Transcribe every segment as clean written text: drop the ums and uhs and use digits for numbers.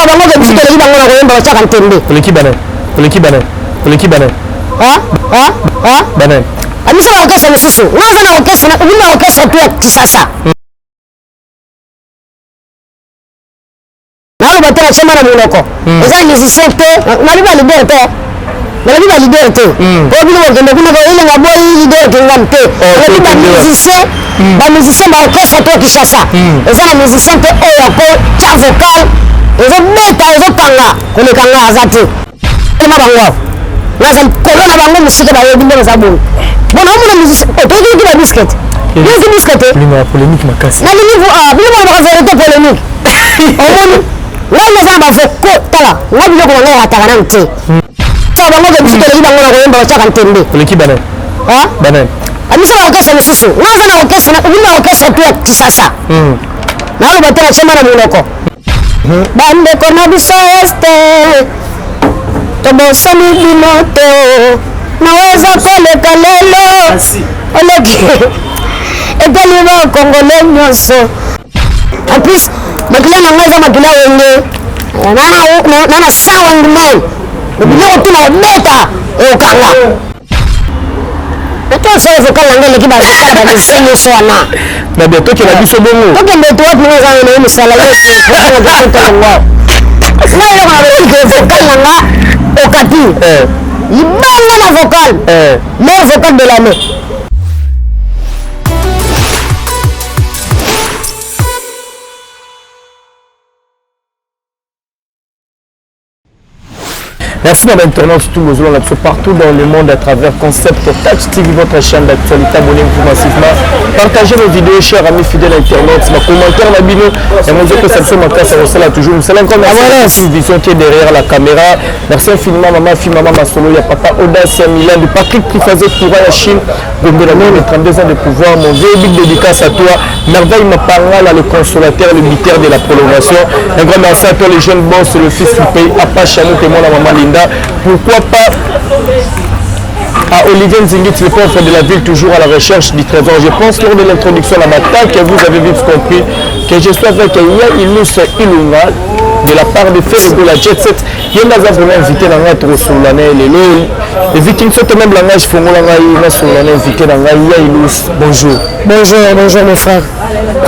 bango ke bisito leki bango na koyemba batiaka ntembe oleki bane bane amisa na orchestre mosusu nga aza na orchestre obimi na orchestre to ya Kinshasa naloba te nachema na monoko eza na musicien te nalobi ba leader te nalobi ba leader te po bino bakende kuna koyelenga boyi leader kengam te nalobi bamusicien ba orchestre to ya Kinshasa eza na musicien te oyo po tia vocal ezobeta ezopanga koleka nga aza te ema bango naza likolo na bango musike bayebi ndenge eza boye bona omona musicien otoyiki ba biscuit yoki biscuit linga polémique makasi nalingi biloko na baka vérité polémique omoni ngai naza na bavoko tala nga biloko na ngai ataka nanu te so bango ke bisito leki bango na koyemba batiaka ntembe oleki bane amisa na orchestre mosusu nga aza na orchestre obimi na orchestre to ya Kinshasa naloba te nachema na monoko bandeko na biso este tobosani bino te naweza koleka lelo oleki etali bakongole nyonso en plus makila na ngai eza makila wenge nana sawa ngumai biloko tuna obeta eokanga etosala vocal na ngai eleki bamusicien nyonso wana na bia tokela biso bongo tokende towapi nga eza na ye mosala yototolengo nga eloko na botike vocal na nga okapi libanga na vocal meilleur vocal de l'année Merci à l'internaute, tout le monde partout dans le monde à travers Concept Touch TV, votre chaîne d'actualité. Abonnez-vous massivement. Partagez nos vidéos, chers amis fidèles internautes. Ma commentaire, ma bino. Et moi, je que ça me casse, ça là toujours. C'est encore merci. Vision qui est derrière la caméra. Merci infiniment, maman, fille, maman, ma solo. Il y a papa Audace Milan, de Patrick Trifazé, Toura, Chine. Gombe, la même, 32 ans de pouvoir. Mon vieux big dédicace à toi. Merveille, ma parole, le consolateur, le militaire de la prolongation. Un grand merci à toi, les jeunes boss, le fils du pays. Apache, à nous, et moi, la maman Linda. Pourquoi pas à Olivier Nzingit, le pauvre de la ville, toujours à la recherche du trésor. Je pense lors de l'introduction à ma table que vous avez vite compris que je suis avec Yaya Ilus Ilunga de la part de Fergo la Jet Set. Il y a vraiment invité dans notre sur l'année les Vikings sont même langage fongo l'année sur l'année invité dans Yaya Ilus. Bonjour. Bonjour mes frères.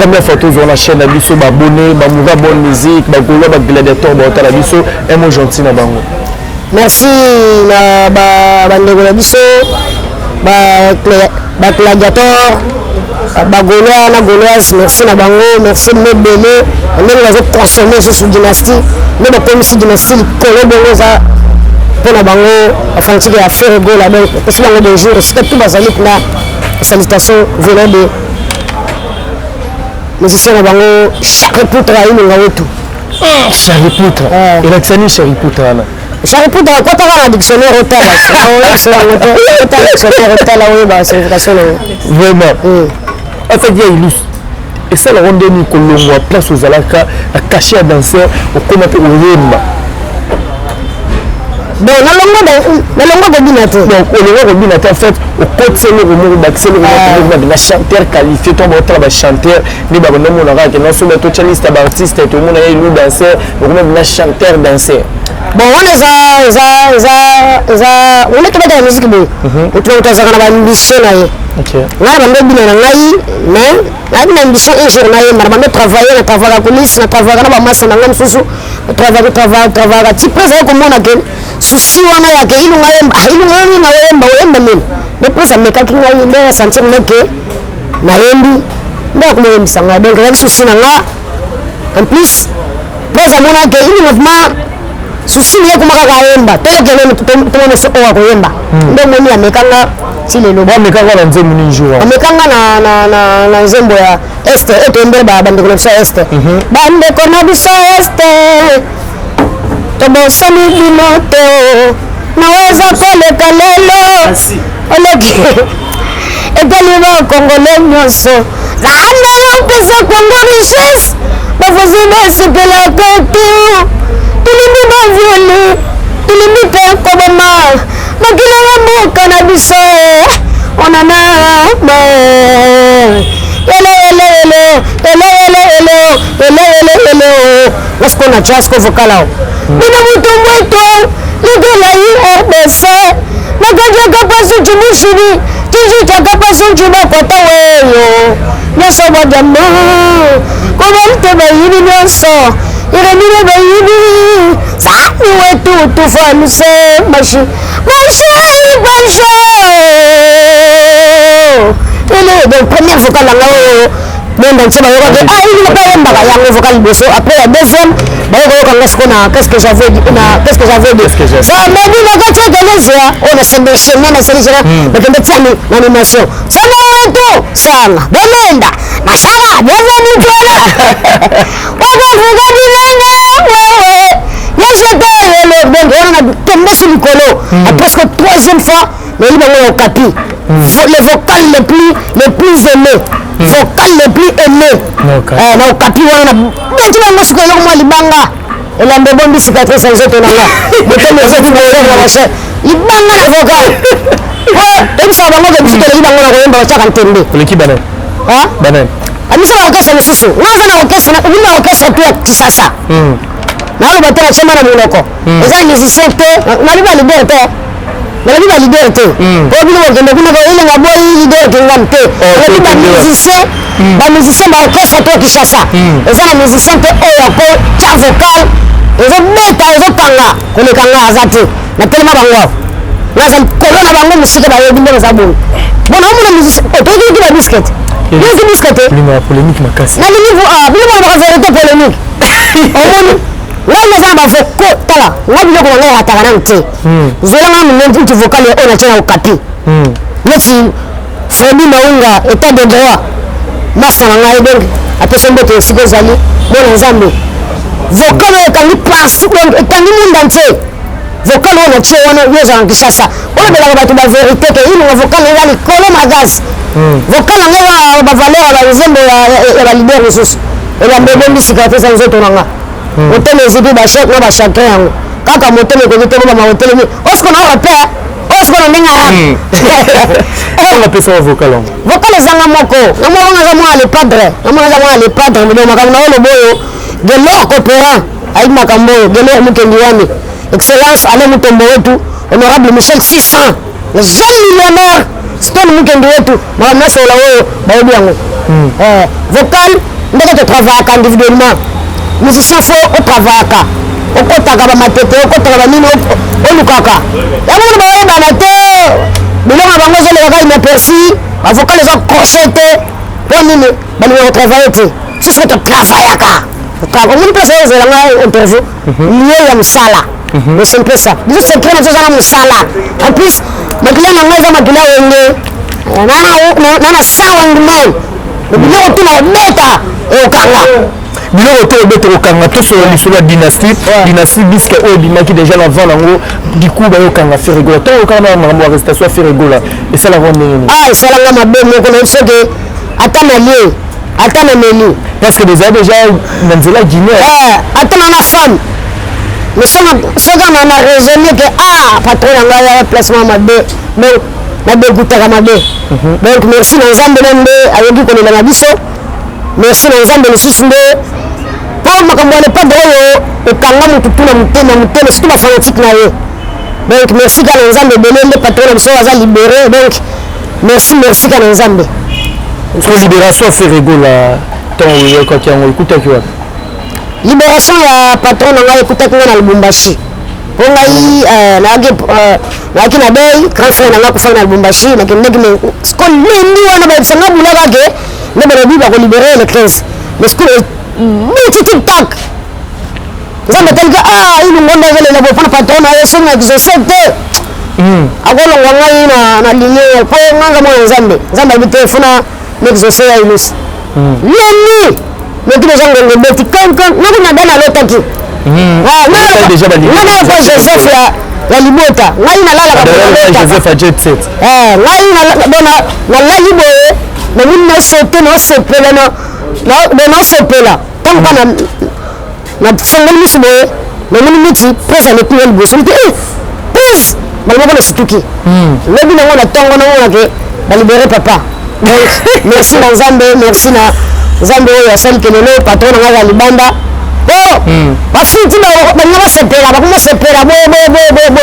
Combien de photos sur la chaîne Abisso, abonné, Bamouva bonne musique, Bagolo, Gladiator, Botala Abisso, un mot gentil na bango. Merci na bandeko na biso Gladiator, Bagolois na Gauloise, merci na bango, merci mebele ndenge bazoconsommer sur dynastie nde bakomisi dynastie likolo bongo eza mpona bango afantike ya Fergo la donc epesi bango bonjour esika tout bazali mpona salutation venant de musicien na bango Charipoutre ayinonga wetu Charipoutre elakisani Charipoutre wana Charipoutre akotaka na dictionnaire otala dictionnaire otala oyo basignification nango vraiment afadi ya Ilus esalaka ndeni kolongwa place ozalaka akache ya danseur okoma mpe oyemba bon nalongo kobina te donc olongo kobina te en fait okotisa eloko moko obakisa eloko moko babinga chanteur qualifié to baotala bachanteur nde bakondomonaka ke nasoba totya liste ya baartiste tomona ye elu danseur okoma bina chanteur danseur bon wana eza wana tobetaka musike boye oto azalaka na baambition na ye ngai bando bina na ngai mais nayebi na ambition un jour na ye mara bando travaille na travaillaka kulisi na travaillaka na bamasa na ngai mosusu travaillaka ti mpe ezali komona ke susi wana yake ilunga yemba oyemba mini nde mpe amekaki ngai nde asentir ndeke nayembi nde akomoyembisa ngai donc ezali susi na nga en plus mpe azamonake ilunga vraimen susi ye kuma kaka ayemba toyekele tomona so oyo akoyemba nde omoni amekanga ti lelo amekanga na nzembo ni jour amekanga na nzembo ya este etoyembele bandeko na biso ya este bandeko na biso ya este tobosani bino te naweza koleka lelo oleki etali bakongole nyonso zanda yampesa kongo richesse bafuzi basepelaka te tulimi baviole tulimi te koboma makila ya mboka na biso onana parce qu'on a chance qu'on vocal là bina mutumweto ligela IRDC nakajaka pasu chimushiri chichi chakapasu chibakota weyo nyoso bajama kobalite bayini nyoso iremire bayini sani wetu tufanuse mashi ibansho ele de première vocal là monde entier ba yoka il ne pas yamba yango vocal bosso après la deuxième ba yoka qu'est-ce que j'avais dit ça m'a dit la gata Ganesia on a se déchaîner na série mais quand tu as l'animation ça va tout ça bonenda mashara bonenda mutwana waka vuga dinanga wewe yeshete le donc on a tombé sur le colo presque troisième fois mais il va au capi les vocales les plus aimés vocal les plus aimés na au capi wana bantu bango siko yo mo libanga elambe bombi cicatrice nzoto nanga bote mezo di bolo na washe libanga na vocal emisa bango ke bisiko libanga na koyemba chaka ntembe l'équipe banen banen amisa orchestre mususu ngaza na orchestre na ubina orchestre tu kisasa nalo batela chema na muloko eza musicien te na biba liberté na biba liberté ko bino ngende kuna ko ile ngabo leader ngante na biba musicien ba musicien ba orchestre to kisasa eza na musicien te oyo ko cha vocal ezo beta ezo kanga ko le kanga azate na telema bango ngaza kolona bango musike ba yebi ndeza bon bona mona musicien to ki ba biscuit Qu'est-ce que vous faites? La polémique m'a cassé. La niveau A, vous avez la vérité polémique. Là, nous avons fait quoi? Là, nous avons fait Taranante. Nous avons fait un vocal et on a tenu au capi. Là, si Frédí Maunga, état de droit, Massa Nangaïdeng, après son botte, c'est que vous allez, bon, ensemble. Vocal est un place, est un monde entier. Vocal on a tué, on a eu un Kishasa. On a la vérité que il y a un vocal et il y a les colonnes à gaz. Vocal on a la valeur à la zone et la libère ressource. Et la médaille de cicatrice en zone on a. On t'a les idées d'achat, on va chacun. Quand on monte le côté, on va monter le. Est-ce qu'on a un repère? Est-ce qu'on a un on appelle ça un vocal. Vocal les angamoko. On a les padres. On a les padres. Mais on a le boyo. De l'or coopérant. Avec Makambo. De l'or Mukendiwani. Excellence Alain Mutomboetu. Honorable Michel 600. Le jeune millionnaire. Stone Mukendiwetu. Madame Nasola Oyo. Baobiango. Vocal. On doit travailler individuellement. Musicien faut au travail. Au côté de la matete. Au côté de la mine. Au lukaka. Et on va aller dans la terre. Mais là, on va aller dans la merci. Avocat les ont crocheté. Pour nous, on va travailler. Si c'est un travail. On va passer aux interviews. Lié à Moussala. Mais c'est un peu ça. Nous sommes très dans Moussala. En plus, maintenant, on va aller dans la terre. Le biloko tuna beta e okanga biloko to beta okanga to sur la dynastie bisque o bimaki déjà avant nango du coup ba okanga faire rigola to okanga na mo arrestation faire rigola et ça la vendre et ça la mabe moko na so que atana meli parce que déjà nanzela Guinée atana na femme mais ça na raisonner que patron nga placement mabe donc na dégoûtaka mabe donc merci na nzambe na nde ayoki kolela na biso merci na nzambe lisusu nde mpo makambo ya lepade oyo ekanga motu tuna motema surtout bafanatique na ye donc merci ka na nzambe ebele nde patron na biso aza libéré donc merci ka na nzambe libération fait rigola ntango oyokaki yango ekutaki wapi libération ya patron na ngai ekutaki nga na Lubumbashi po ngai nayaki na dei grand frère na nga kufaka na Lubumbashi nakendeki lendi wana bayebisanga bulaka ke nde balobi bakolibere le 15 mais sikoyo biti tiktak nzambe atalika ilungonda ezelela bo mpona patron na ye songa exauce te akolongwa ngai na linie po nganga mwana nzambe abi te funa na exauce ya ilusi lendi noki deja ngongo beti kankan nako na dana alotaki ngana ko Joseph ya libota ngai nalalaka Joseph a jet set ngai nalali boye namini nosepela ntango nafongoli miso boye namini neti prese aleki ya liboso neti prese baloboko na situki lobi nango na ntongo namonake balibere papa donc merci na nzambe merci na nzambe oyo asali ke lelo patron na ngai ya libanda oh bafiti bango basepela bakomosepela boye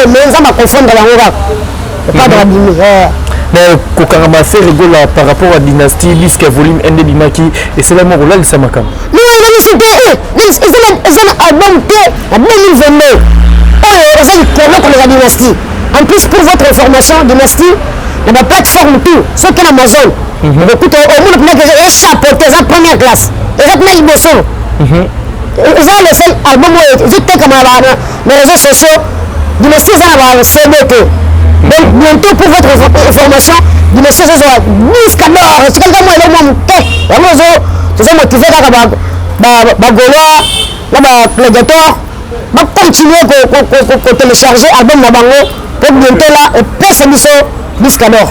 mais nzambe akofondela yango kaka epadre abimi mais kokangama fait rigola par rapport à dynastie bisque volume nd bimaki et c'est là mon rôle ça makam non c'était eza na album te na 2022 oyo eza likolo kolega dynastie en plus pour votre information dynastie na baplateforme tout soki na amazon okuta omona mpena echapeauté eza première classe eza mpena liboso eza le seul album oyo ezotekama na réseaux sociaux dynastie eza na bacd te donc bientôt pour votre information dynastie ezozwa disque d'or etikali kaka mwa eloko mwa moke yango tozomotive kaka bagaulois na baplagator bacontinue kotélécharger album na bango po bientôt là epesa biso disque d'or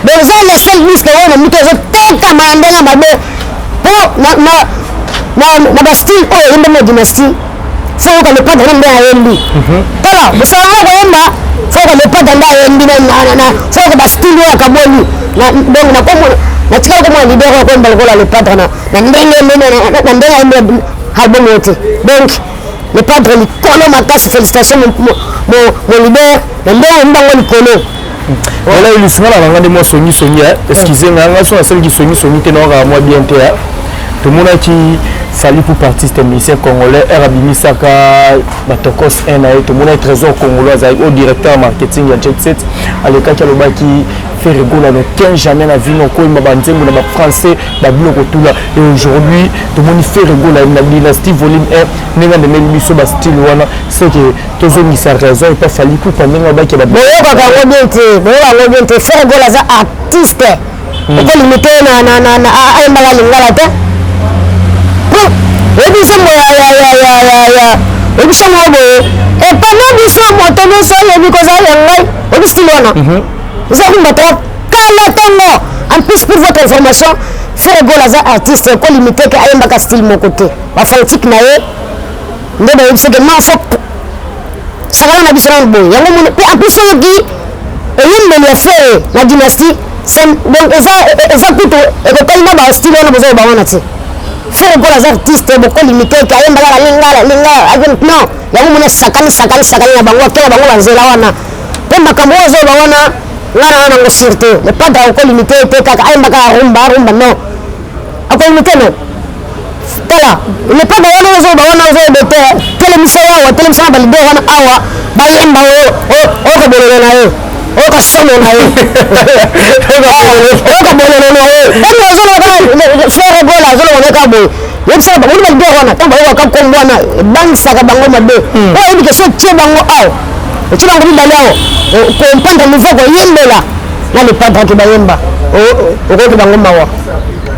donc eza le seul disque oyo na mito ezotekama na ndenge mabe mpo na bastyle oyo eyemba na dynastie foka lepadre na nde ayembi tala bosala ngo koyemba foka lepadre nde ayembi foka bastyle oyo akaboli donc nakomona natikala komona lider oyo koyemba lokola lepadre na ndenge ayembi album oyo te donc lepadre likolo makasi félicitation mon lider na ndenge ayembi bango likolo voilà ilusinga na banga nde mwa songi excusez nga so nasalaki songi te naokaa mwa bien te tomonaki fali pour artiste musicien congolais erabimisaka batokos 1 na ye tomonaki trésor congolais azalaki au directeur marketing ya jet set alekaki alobaki fait rigola no tien jamais na vie nokoyemba banzembo na bafrançais babiloko tula et aujourd'hui tomoni fait rigola na dynastie volume 1 ndenge andemeli biso bastyle wana c'est que tozongisa raison epa fali pupa ndenge babaki boyokaka yango bien te fait rigola aza artiste okolimite ayembaka lingala te ebisango ebisango boye epana biso moto nyonso oyebi kozala ya ngai oyebi style wana eza kumbataka kala ntango en plus pour votre information frère gol aza artiste ekolimite ke ayembaka style moko te bafantique na ye nde bayebiseke non fo sakala na biso nano boye yango mona mpe en plus soki eyembeli ya frère na dynastie donc eza kutu ekotalima bastyle wana bozoyeba wana te frère gol aza artiste bokolimite ke ayembaka na lingala non yango mona sakani na bango akela bango banzela wana mpe makambo oyo ozoyeba wana ngana wana ngo surte le padre akolimite te kaka ayembaka rumba non akolimite no tala le padre wana ozoyeba wana ozoyeba te telemisio awa telemisio na balide wana awa bayemba okobolelo na ye okasomo na ye okabolelo na ye eni ozolobaka frère gola azolobaka boye yebisaka bango balide wana ntango bayokaka kombo wana ebangisaka bango mabe oyo yebi ke so tie bango awa etie bango mibale awa comprendre niveau koyembela na le padre ke bayemba okoki bango mawa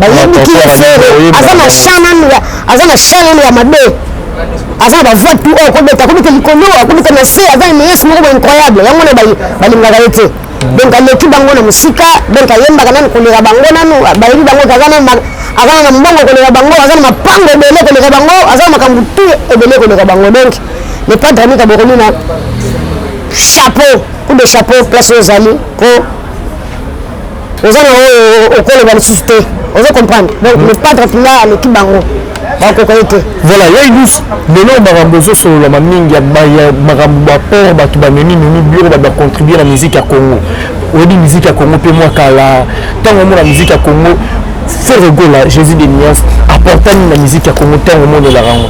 bayembiki ye frere aza na champ nano ya mabe aza na bavoie tu oyo akobeta likolo akobeta na se aza emeyesi moko bo incroyable yango wana balingaka ye te donc aleki bango na mosika donc ayembaka nani koleka bango nanu bayebi bango aza na mbongo koleka bango aza na mapango ebele koleka bango aza na makambo tu ebele koleka bango donc le padre amika bokomi na chapeau coup de chapeau place oyo ozali po oza na oyo okoloba lisusu te ozo comprendre donc le padre mpenza aleki bango bakoko ye te voilà yaidus lelo makambo ezosololama mingi ya makambo baport bato bamemi biro bacontribue na musique ya congo oyebi musique ya congo mpe mwa kala ntango omona musique ya congo frère gola jésus de nuance apportani na musique ya congo ntango omonelaka yango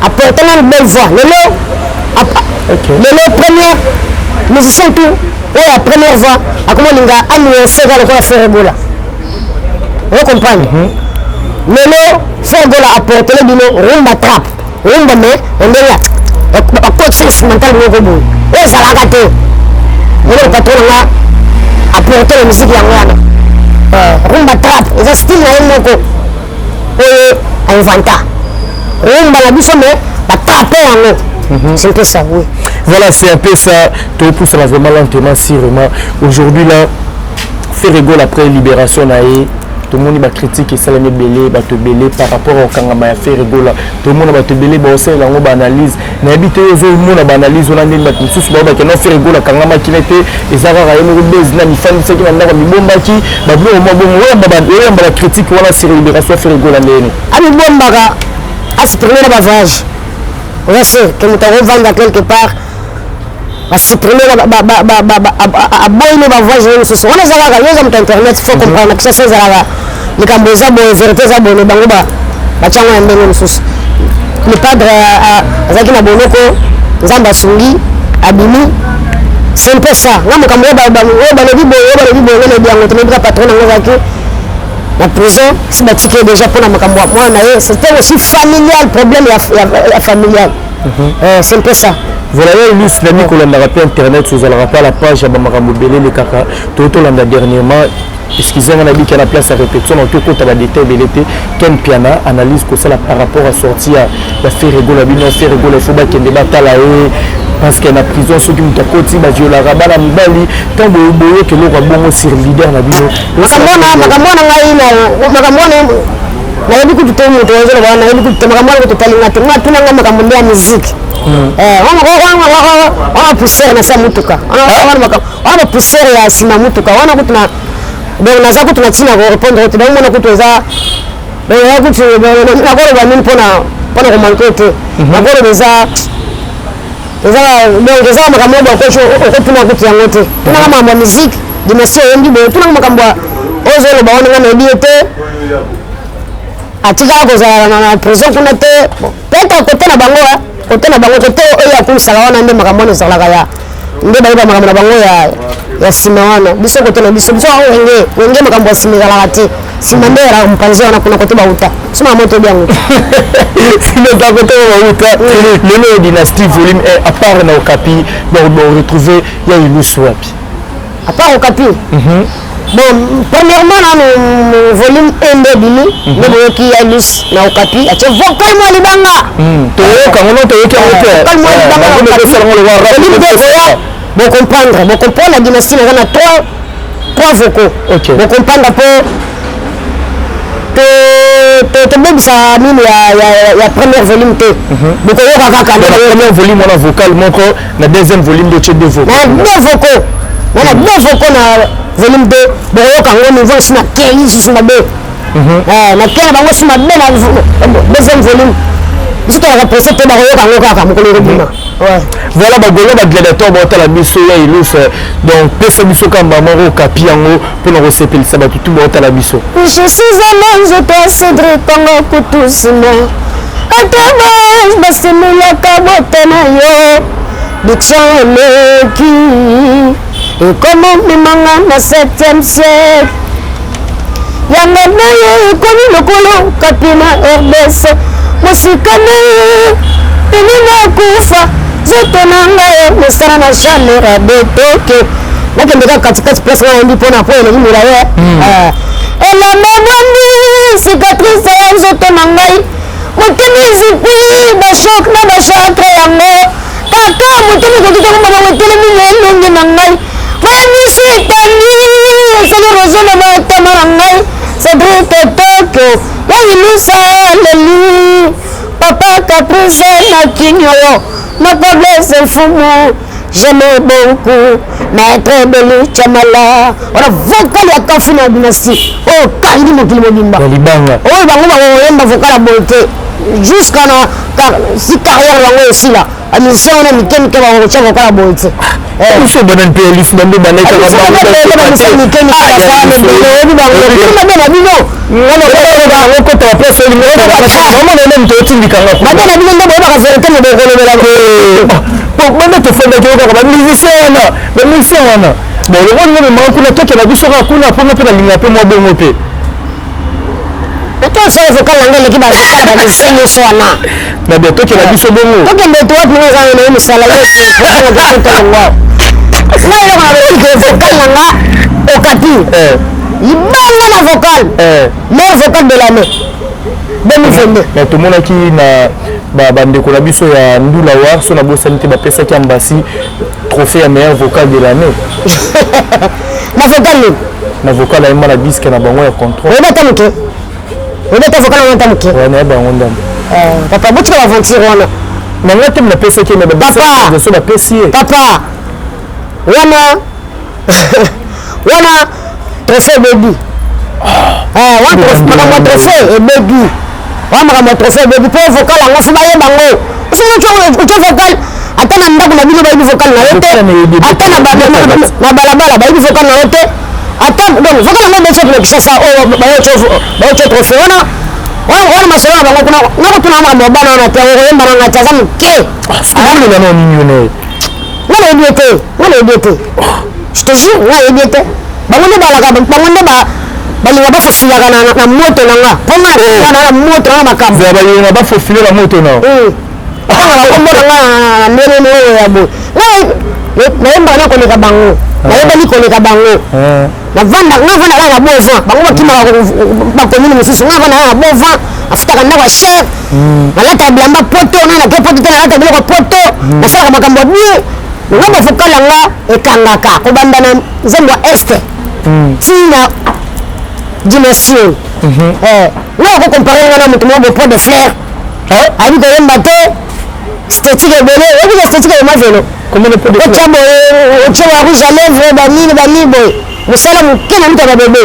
apportani na belle voix lelo première musicien tout oyo ya première voix akomolinga anuance kaka lokola frère gola oyo comprendre lelo frère gola apportele bino rumba trap rumba me ondenge bacoach instrumental moko boye oyo ezalaka te lelo patron nanga apportele musike yango wana rumba trap eza style na ye moko oyo ainventa rumba na biso me batrape yango c'est un peu ça, oui. Voilà, c'est un peu ça. Tout pousse vraiment lentement, sûrement. Aujourd'hui, là, fait rigole après libération, tout le monde va critiquer ça, les belé, va te belé par rapport au Kangama, fait rigole. Tout le monde va te belé, va aussi la analyse. N'habite aux autres, le monde va analyse, on a des bâtiments, sous le bord, qui n'a fait rigole, Kangama qui n'était, et ça va rien au baiser, n'a ni fan, c'est qui n'a pas mis bon baki, bah, bon, on va critique, voilà, c'est libération, fait rigole, à l'année. Ami Bombaga. à supprimer le voyage. On sait que nous avons vendu quelque part. À supprimer à boire le voyage. On les a regardés sur internet, il faut comprendre que ça c'est les Cambodgiens, les vérités, les Bangoba. Le padre Zaki Nabonoko, Zamba Sungi, Abimi, c'est un peu ça. Là, je la prison, si je suis déjà pour moi, c'était aussi familial, problème familial. C'est un peu ça. Voilà, l'Islamique, on a rappelé Internet, vous allez rappeler la page, les caca, tout le dernièrement. Excusez-moi, on a dit qu'il y a la place à répétition, donc tout le détail de l'été, Ken Piana analyse que ça par rapport à sortir la fait rigoler, la fait rigoler, il faut pas qu'il y ait des batailles là, parce qu'il y a la prison, ceux qui ont été côté, la viola, la mibali, tant de boulot que l'on va bon sur le leader, la vie. Donc on a ça que tu as répondre tu dois mon que tu as donc tu d'abord va nous pour remonter d'abord déjà donc déjà ma caméra donc je peux pas te yangote tuna ma musique de monsieur ndi bo tuna ma kamba ozo le ba on na diete atika ko za na prison kuna te peut-être côté na bango côté ya kumsala wana ndi makambo na sala kaya ndi ba makambo na bango ya simewana biso kote na biso wenge makambo ya simezala te simandera mpanzi wana kuna kote bauta sima moto byangu sinon ta kote bauta le dynastie volume 1 à part na Okapi on retrouver ya Ilus wapi à part Okapi bon premièrement dans volume 1 de bini le qui ya Ilus na Okapi a vocal mo libanga to kangono to yoki amote vocal mo libanga bon comprendre la dynastie on a trois vocaux okay bon comprendre pour te même ça mine ya première volume te donc on va quand la première volume on a vocal montre la deuxième volume de deux vocaux deux vocaux on a deux vocaux na volume 2 bon quand on niveau sur na kei sur na deux na kei bango sur na deuxième volume juste la représente te bango quand on ka mokolo robina voilà bagolo ba gladiateur ba tala biso ya Ilus donc pesa biso kamba moro Okapi yango pour nous recevoir ça ba tout ba tala biso je suis allé je te cédre Congo kutusimo ataba basimula kabotana yo diction leki et comment mimanga na 7e siècle yanga naye komi lokolo kapina RDC musikane penina kufa zoto nanga mesana na chaleur de toke nakendeka katikati place na ndi pona po ele mira ye ela mamani cicatrice ya zoto nangai motemi zikui bashok na bashakre yango kaka motemi kokita komba bangotelemi nelongi na ngai vamisi etandi esali rozo na matama na ngai cedrike tokyo ya Ilusa leli papa caprice na kinyoyo ma blesse fumu j'aime beaucoup maître Belu Chamala on a vocal ya kafina dynastie oh kandi mokili mobimba libanga oh bango ba vocal bonté jusqu'à si carrière bango aussi là a mission on a miten ke bango cha vocal bonté so banan pe Ilus bande banay ka Okapi libanga na vocal meilleur vocal de l'année 2022 mais tout le monde qui na bandeko na biso ya Ndula War so na bosani te bapesa ki ambasi trophée ya meilleur vocal de l'année na vocal ya mala biske na bango ya contrôle Rebeta vocal na tamuke na bango ndam papa butu la aventure wana na ngate na pesa ki na babisa so na pesi papa wana trophée baby wana trophée baby wa makambo trophée bebi po vocal yango fo baye bango osomo to vocal ata na ndako na bino bayebi vocal na yo te ata na balabala bayebi vocal na yo te ata donc vocal yango beso tulekisasa oyo bayo to trophée wana masolo na bango kuna nakotuna makambo bana wana te okoyemba na ngati aza moke nano nini wana yebi ete je te jure wana yebi ete bango nde balaka bango nde balinga bafofilaka na moto nanga mpona na moto nanga makambo balinga bafofile na moto na anga bakombo nanga ndenge oyo ya boye nayembaka nakoleka bango nayebeli koleka bango navanda kaka na bova bango bakimaka bakomini mosusu nga vanda kaka na bova afutaka ndako ya cher nalata bilamba poto nanake poto te nalata biloko poto nasalaka makambo ya bie nga bafokala nga ekangaka kobanda na nzembo ya este ntina dimension nga okokompare nga na moto moko bopo de flair ayebi koyemba te esthétique ebele oyebika esthétique ema velo otya boye otya wa rouge à lèvre banini boye mosala moke na mito ya babebe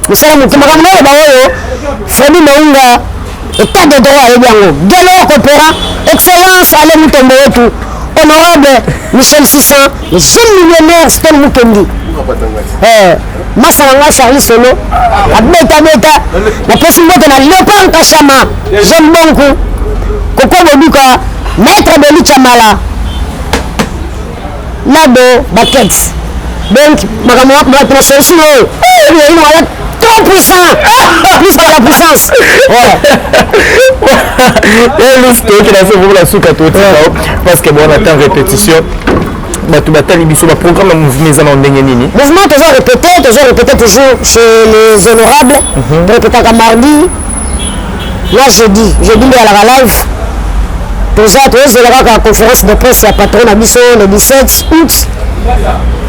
mosala moke makambo na oyoba oyo fredi mounga état de droit ayebi yango gelo kopera excellence ale mutombo wetu honorable Michel Sissan le jeune millionnaire Stel Mukendi masa nanga Charlie Solo abeta napesi mbote na Léopard Kachama Jean Bonku Koko Boduka maître de Luchamala Nado Baket donc makambo bato na solution oyo wala trop puissant plus que la puissance la suka parce que bon on attend répétition bato batali biso baprogramme ya mouvement eza na ndenge nini mouvement toujours répété toujours chez les honorables répétaka mardi na jeudi nde alaka live tozela kaka conférence de presse ya patron na biso le 17 août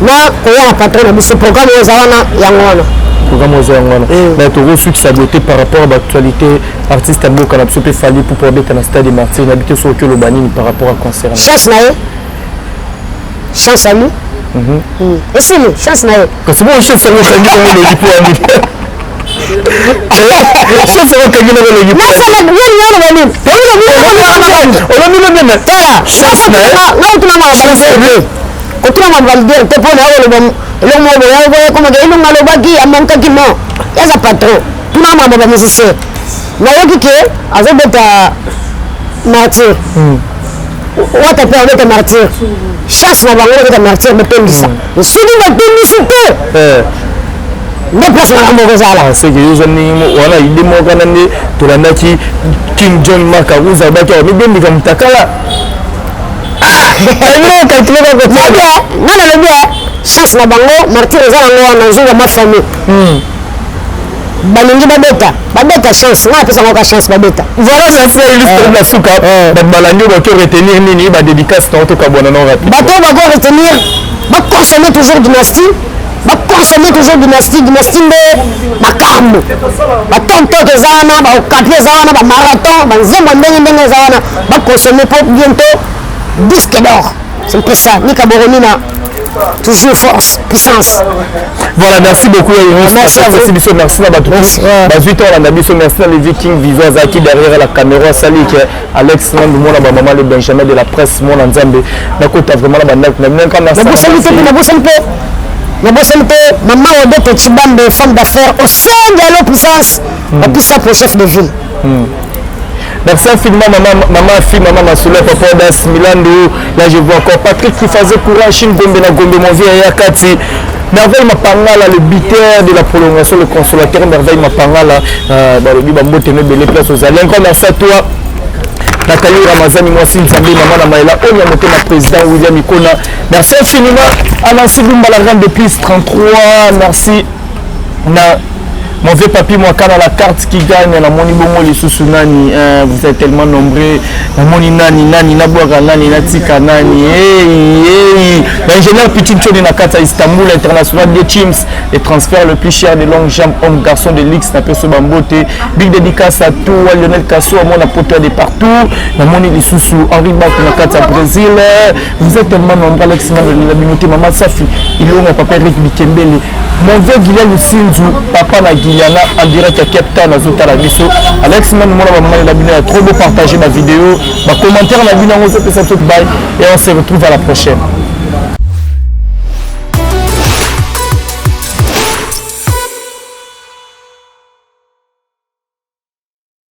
na koya na patron na biso programme oyo eza wana yango wana programme oyo eza yango wana na tokosuki sabote par rapport à baactualité artiste ya mboka na biso mpe fali pour abeta na stade martyr na bite soki oloba nini par rapport à concert chance na ye chance à lui esili chance na ye kasi bo chance yango okangi nango logi po ya nini chance yango okangi nango logi po olobino tala chance na ye kotunanga validere te mpona oloba eloko moko boya komaka elonga alobaki amankaki mo yaza patron tunanga mambo bamusicien nayoki ke azobeta martyr wata mpe abeta martyr chance na bango obeta martyr botondisa soki batondisi te nde place makambo kozala seke yozani wana ide moko na nde tolandaki king john makaruza abaki amibendika mutakala nga nalobi chance na bango martyr eza nango wana nzunga mafamille balingi babeta chance nga apesanga ka chance babeta voilà merci illustre la suka bato balandi bako retenir nini badédicace na otokabwana no rapide bato bako retenir baconsommer toujours dynastie dynastie nde makambo batontoke eza wana baokapi eza wana bamarathon banzembo ndenge eza wana baconsommer po bientôt disque d'or c'est un peu ça Nika Boronina toujours force puissance voilà merci beaucoup merci à vous merci à bato bazwita wana na biso merci à les Vikings Vivo azaki derrière la caméra sali que Alex Nando mona ba maman le Benjamin de la presse mona nzambe nakota vraiment la banda na bien quand merci na bosanté maman Odette Chibambe femme d'affaires au sein de la puissance et puis ça pour chef de ville merci infiniment maman Masula papa Das Milando là je vois encore Patrick qui faisait courage Gombe na Gombe mon vieux Yakati Merveille Mapangala le buteur de la prolongation le consolateur Merveille Mapangala balobi bambote mebele place aux alliés encore merci à toi Nathalie Ramazani Mwasi Nzambe maman na Maïla Onya Motema président William Ikona merci infiniment à Nancy Lumbala Grande depuis 33 merci na mon vieux papy moi quand la carte qui gagne la moni bongo les sous nani vous êtes tellement nombreux la moni nani na boga nani na tika nani l'ingénieur petit Tchoni na carte à Istanbul international des teams les transferts le plus cher des longues jambes homme garçon de l'X na peso bambote big dédicace à tout Lionel Kasso à mon apôtre de partout la moni les sous Henri Bak na carte à Brésil vous êtes tellement nombreux Alex Nando la communauté maman Safi il est mon papa Eric Bikembele mon vieux Guilherme Sinzu papa na Guiana en direct à Cape Town à la biso Alex man moi la bino a trop beau partager ma vidéo ma commentaire la bino on se fait ça tout bye et on se retrouve à la prochaine.